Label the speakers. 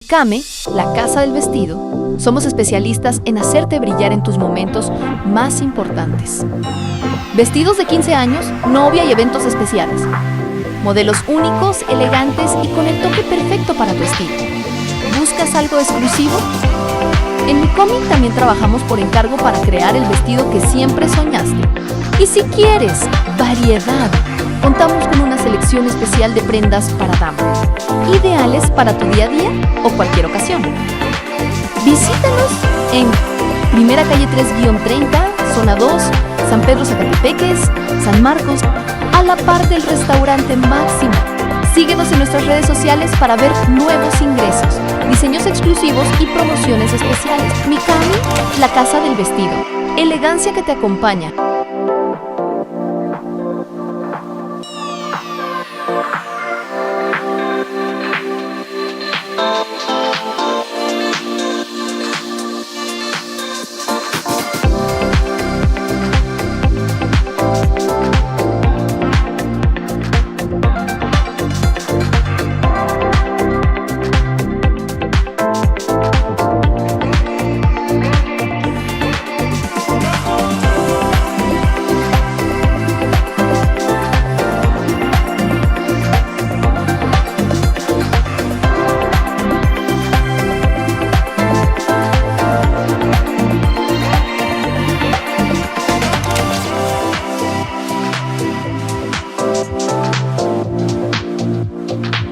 Speaker 1: MIKAME, la casa del vestido, somos especialistas en hacerte brillar en tus momentos más importantes. Vestidos de 15 años, novia y eventos especiales. Modelos únicos, elegantes y con el toque perfecto para tu estilo. ¿Buscas algo exclusivo? En MIKAME también trabajamos por encargo para crear el vestido que siempre soñaste. Y si quieres variedad, contamos con una selección especial de prendas para dama, ideales para tu día a día o cualquier ocasión. Visítanos en Primera Calle 3-30, Zona 2, San Pedro Zacatepeques, San Marcos, a la par del restaurante Máximo. Síguenos en nuestras redes sociales para ver nuevos ingresos, diseños exclusivos y promociones especiales. MIKAME, la casa del vestido. Elegancia que te acompaña.